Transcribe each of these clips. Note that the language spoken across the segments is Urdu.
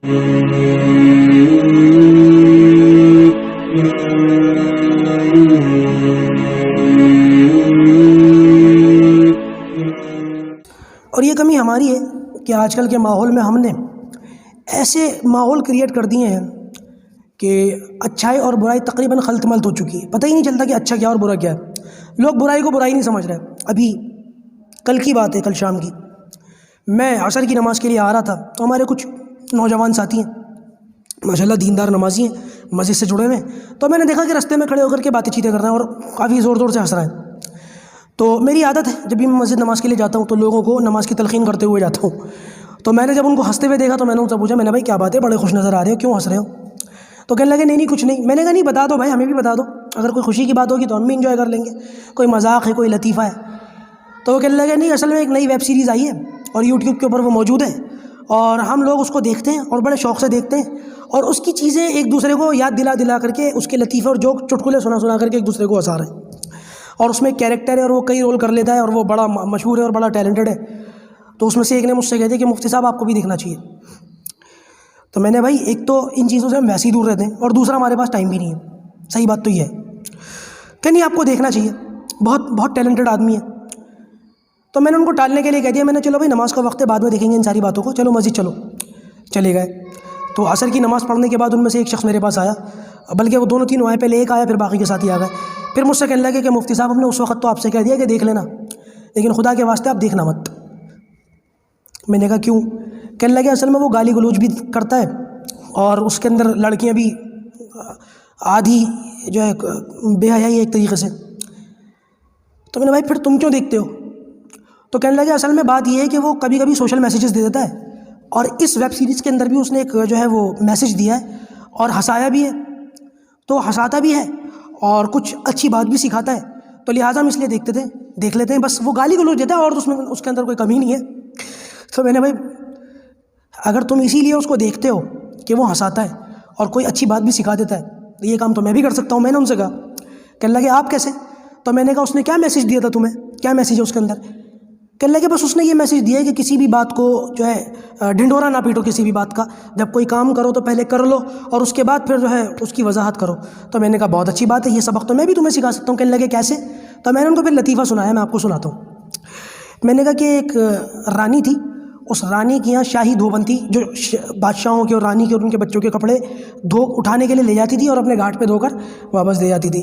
اور یہ کمی ہماری ہے کہ آج کل کے ماحول میں ہم نے ایسے ماحول کریٹ کر دیے ہیں کہ اچھائی اور برائی تقریباً خلط ملط ہو چکی ہے، پتہ ہی نہیں چلتا کہ اچھا کیا اور برا کیا ہے۔ لوگ برائی کو برائی نہیں سمجھ رہے۔ ابھی کل کی بات ہے، کل شام کی، میں عصر کی نماز کے لیے آ رہا تھا تو ہمارے کچھ نوجوان ساتھی ہیں، ماشاءاللہ دیندار نمازی ہیں، مسجد سے جڑے ہوئے ہیں، تو میں نے دیکھا کہ رستے میں کھڑے ہو کر کے باتیں چیتیں کر رہے ہیں اور کافی زور زور سے ہنس رہے ہیں۔ تو میری عادت ہے جب بھی میں مسجد نماز کے لیے جاتا ہوں تو لوگوں کو نماز کی تلقین کرتے ہوئے جاتا ہوں۔ تو میں نے جب ان کو ہنستے ہوئے دیکھا تو میں نے ان سے پوچھا، میں نے بھائی کیا بات ہے، بڑے خوش نظر آ رہے ہو، کیوں ہنس رہے ہو؟ تو کہنے لگے نہیں کچھ نہیں۔ میں نے کہا نہیں بتا دو بھائی، ہمیں بھی بتا دو، اگر کوئی خوشی کی بات ہوگی تو ہم بھی انجوائے کر لیں گے، کوئی مذاق ہے، کوئی لطیفہ ہے۔ تو وہ کہنے لگے نہیں، اصل میں ایک نئی ویب سیریز آئی ہے اور یوٹیوب کے اوپر وہ موجود ہے اور ہم لوگ اس کو دیکھتے ہیں اور بڑے شوق سے دیکھتے ہیں، اور اس کی چیزیں ایک دوسرے کو یاد دلا دلا کر کے، اس کے لطیفے اور جوک چٹکلے سنا سنا کر کے ایک دوسرے کو ہنسا رہے ہیں، اور اس میں ایک کیریکٹر ہے اور وہ کئی رول کر لیتا ہے اور وہ بڑا مشہور ہے اور بڑا ٹیلنٹڈ ہے۔ تو اس میں سے ایک نے مجھ سے کہہ دیا کہ مفتی صاحب آپ کو بھی دیکھنا چاہیے۔ تو میں نے بھائی ایک تو ان چیزوں سے ہم ویسے ہی دور رہتے ہیں اور دوسرا ہمارے پاس ٹائم بھی نہیں ہے، صحیح بات تو یہ ہے کہ نہیں، آپ کو دیکھنا چاہیے، بہت بہت ٹیلنٹڈ آدمی ہے۔ تو میں نے ان کو ٹالنے کے لیے کہہ دیا، میں نے چلو بھائی نماز کا وقت ہے، بعد میں دیکھیں گے ان ساری باتوں کو، چلو مسجد چلو۔ چلے گئے تو عصر کی نماز پڑھنے کے بعد ان میں سے ایک شخص میرے پاس آیا، بلکہ وہ دونوں تینوں آئے، پہلے ایک آیا پھر باقی کے ساتھ ہی آ گئے۔ پھر مجھ سے کہنے لگے کہ مفتی صاحب ہم نے اس وقت تو آپ سے کہہ دیا کہ دیکھ لینا، لیکن خدا کے واسطے آپ دیکھنا مت۔ میں نے کہا کیوں؟ کہنے لگے اصل میں وہ گالی گلوچ بھی کرتا ہے اور اس کے اندر لڑکیاں بھی آدھی جو ہے بے حیائی ہے ایک طریقے سے۔ تو میں نے بھائی پھر تم کیوں دیکھتے ہو؟ تو کہنے لگے اصل میں بات یہ ہے کہ وہ کبھی کبھی سوشل میسیجز دے دیتا ہے، اور اس ویب سیریز کے اندر بھی اس نے ایک جو ہے وہ میسیج دیا ہے اور ہنسایا بھی ہے، تو ہنساتا بھی ہے اور کچھ اچھی بات بھی سکھاتا ہے، تو لہٰذا ہم اس لیے دیکھ لیتے ہیں، بس وہ گالی گلوچ دیتا ہے اور اس کے اندر کوئی کمی نہیں ہے۔ تو میں نے بھائی اگر تم اسی لیے اس کو دیکھتے ہو کہ وہ ہنساتا ہے اور کوئی اچھی بات بھی سکھا دیتا ہے، تو یہ کام تو میں بھی کر سکتا ہوں۔ میں نے ان سے کہا، کہنے لگے آپ کیسے؟ تو میں نے کہا اس نے کیا میسیج دیا تھا تمہیں، کیا میسیج ہے اس کے اندر؟ کہنے لگے بس اس نے یہ میسیج دیا ہے کہ کسی بھی بات کو جو ہے ڈھنڈورا نہ پیٹو، کسی بھی بات کا، جب کوئی کام کرو تو پہلے کر لو اور اس کے بعد پھر جو ہے اس کی وضاحت کرو۔ تو میں نے کہا بہت اچھی بات ہے، یہ سبق تو میں بھی تمہیں سکھا سکتا ہوں۔ کہنے لگے کیسے؟ تو میں نے ان کو پھر لطیفہ سنایا، میں آپ کو سناتا ہوں۔ میں نے کہا کہ ایک رانی تھی، اس رانی کی یہاں شاہی دھوبن تھی جو بادشاہوں کے اور رانی کے اور ان کے بچوں کے کپڑے اٹھانے کے لیے لے جاتی تھی اور اپنے گھاٹ پہ دھو کر واپس دے جاتی تھی،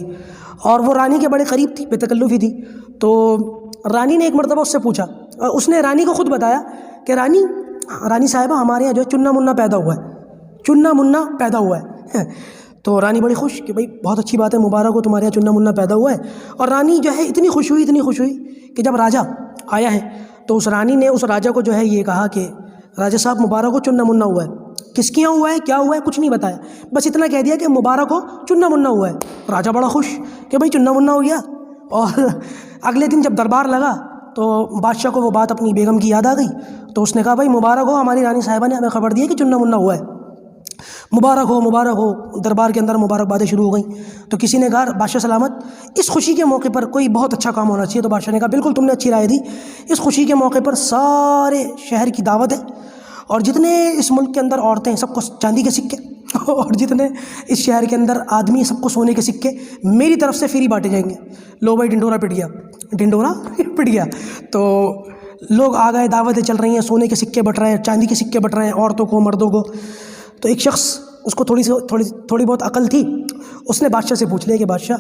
اور وہ رانی کے بڑے قریب تھی، بے تکلفی تھی۔ تو رانی نے ایک مرتبہ اس سے پوچھا، اس نے رانی کو خود بتایا کہ رانی صاحبہ ہمارے یہاں جو ہے چنا منا پیدا ہوا ہے، چنا منا پیدا ہوا ہے۔ تو رانی بڑی خوش کہ بھائی بہت اچھی بات ہے، مبارک ہو تمہارے یہاں چنا منا پیدا ہوا ہے۔ اور رانی جو ہے اتنی خوش ہوئی کہ جب راجہ آیا ہے تو اس رانی نے اس راجہ کو جو ہے یہ کہا کہ راجہ صاحب مبارک ہو، چنا منا ہوا ہے۔ کس کے یہاں ہوا ہے، کیا ہوا ہے، کچھ نہیں بتایا، بس اتنا کہہ دیا کہ مبارک ہو، چنا منا ہوا ہے۔ راجہ بڑا خوش کہ بھائی چنا منا ہو گیا۔ اور اگلے دن جب دربار لگا تو بادشاہ کو وہ بات اپنی بیگم کی یاد آ گئی، تو اس نے کہا بھائی مبارک ہو، ہماری رانی صاحبہ نے ہمیں خبر دی ہے کہ چنا منا ہوا ہے، مبارک ہو مبارک ہو۔ دربار کے اندر مبارک باتیں شروع ہو گئیں۔ تو کسی نے کہا بادشاہ سلامت، اس خوشی کے موقع پر کوئی بہت اچھا کام ہونا چاہیے۔ تو بادشاہ نے کہا بالکل تم نے اچھی رائے دی، اس خوشی کے موقع پر سارے شہر کی دعوت ہے، اور جتنے اس ملک کے اندر عورتیں ہیں سب کو چاندی کے سکے، اور جتنے اس شہر کے اندر آدمی سب کو سونے کے سکے میری طرف سے فری بانٹے جائیں گے۔ لو بھائی ڈنڈورا پٹ گیا، ڈنڈورا پٹ گیا۔ تو لوگ آ گئے، دعوتیں چل رہی ہیں، سونے کے سکے بٹ رہے ہیں، چاندی کے سکے بٹ رہے ہیں، عورتوں کو مردوں کو۔ تو ایک شخص، اس کو تھوڑی بہت عقل تھی، اس نے بادشاہ سے پوچھ لیا کہ بادشاہ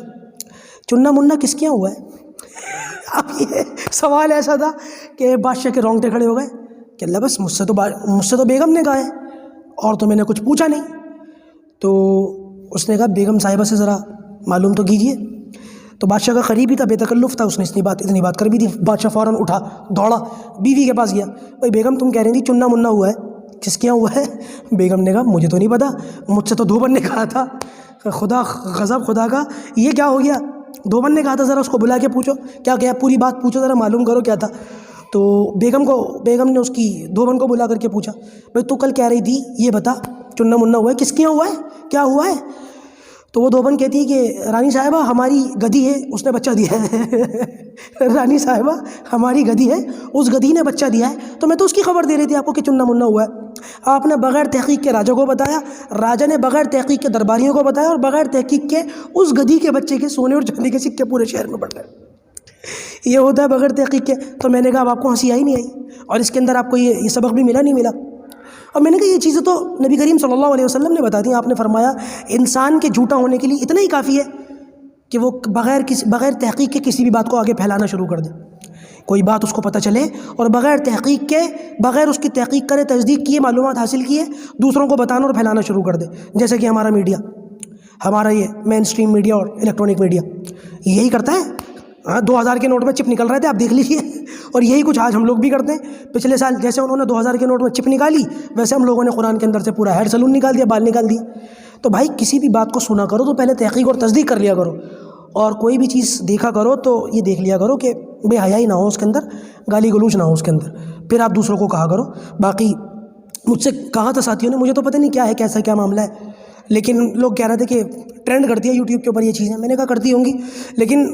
چنا منا کس کے یہاں ہوا ہے؟ اب یہ سوال ایسا تھا کہ بادشاہ کے رونگٹے کھڑے ہو گئے کہ اللہ بس مجھ سے تو بیگم نے کہا ہے اور تو میں نے کچھ پوچھا نہیں۔ تو اس نے کہا بیگم صاحبہ سے ذرا معلوم تو کیجیے۔ تو بادشاہ کا قریبی تھا، بے تکلف تھا، اس نے اتنی بات کر بھی دی۔ بادشاہ فوراً اٹھا، دوڑا، بیوی کے پاس گیا، بھائی بیگم تم کہہ رہی تھی چنا منا ہوا ہے، کس کے یہاں ہوا ہے؟ بیگم نے کہا مجھے تو نہیں پتا، مجھ سے تو دھوبن نے کہا تھا۔ خدا غضب خدا کا، یہ کیا ہو گیا؟ دھوبن نے کہا تھا ذرا اس کو بلا کے پوچھو کیا پوری بات پوچھو، ذرا معلوم کرو کیا تھا۔ تو بیگم نے اس کی دھوبن کو بلا کر کے پوچھا، بھائی تو کل کہہ رہی تھی یہ بتا چنا منا ہوا ہے، کس کے یہاں ہوا ہے، کیا ہوا ہے؟ تو وہ دھوبن کہتی ہے کہ رانی صاحبہ ہماری گدھی ہے، اس نے بچہ دیا ہے۔ رانی صاحبہ ہماری گدھی ہے، اس گدھی نے بچہ دیا ہے، تو میں تو اس کی خبر دے رہی تھی آپ کو کہ چنا منا ہوا ہے۔ آپ نے بغیر تحقیق کے راجا کو بتایا، راجا نے بغیر تحقیق کے درباریوں کو بتایا، اور بغیر تحقیق کے اس گدھی کے بچے کے سونے اور چاندی کے سکے پورے شہر میں بڑھ گئے۔ یہ ہوتا ہے بغیر تحقیق کے۔ تو میں نے کہا اب آپ کو ہنسی آئی نہیں آئی، اور اس کے اندر آپ کو یہ سبق بھی ملا نہیں ملا؟ اور میں نے کہا یہ چیزیں تو نبی کریم صلی اللہ علیہ وسلم نے بتا دی۔ آپ نے فرمایا انسان کے جھوٹا ہونے کے لیے اتنا ہی کافی ہے کہ وہ بغیر تحقیق کے کسی بھی بات کو آگے پھیلانا شروع کر دے۔ کوئی بات اس کو پتہ چلے اور بغیر تحقیق کے، بغیر اس کی تحقیق کرے، تصدیق کیے، معلومات حاصل کیے، دوسروں کو بتانا اور پھیلانا شروع کر دے۔ جیسے کہ ہمارا میڈیا، ہمارا یہ مین اسٹریم میڈیا اور الیکٹرانک میڈیا یہی کرتا ہے۔ 2000 کے نوٹ میں چپ نکل رہے تھے، آپ دیکھ لیجیے، اور یہی کچھ آج ہم لوگ بھی کرتے ہیں۔ پچھلے سال جیسے انہوں نے 2000 کے نوٹ میں چپ نکالی، ویسے ہم لوگوں نے قرآن کے اندر سے پورا ہیئر سلون نکال دیا، بال نکال دیے۔ تو بھائی کسی بھی بات کو سنا کرو تو پہلے تحقیق اور تصدیق کر لیا کرو، اور کوئی بھی چیز دیکھا کرو تو یہ دیکھ لیا کرو کہ بے حیائی نہ ہو اس کے اندر، گالی گلوچ نہ ہو اس کے اندر، پھر آپ دوسروں کو کہا کرو۔ باقی مجھ سے کہا تھا ساتھیوں نے، مجھے تو پتہ نہیں کیا ہے، کیسا کیا معاملہ ہے، لیکن لوگ کہہ رہے تھے کہ ٹرینڈ کرتی ہے یوٹیوب کے اوپر یہ چیزیں۔ میں نے کہا کرتی ہوں گی، لیکن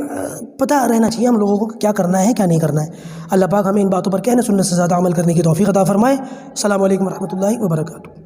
پتہ رہنا چاہیے ہم لوگوں کو کیا کرنا ہے کیا نہیں کرنا ہے۔ اللہ پاک ہمیں ان باتوں پر کہنے سننے سے زیادہ عمل کرنے کی توفیق عطا فرمائے۔ السلام علیکم ورحمۃ اللہ وبرکاتہ۔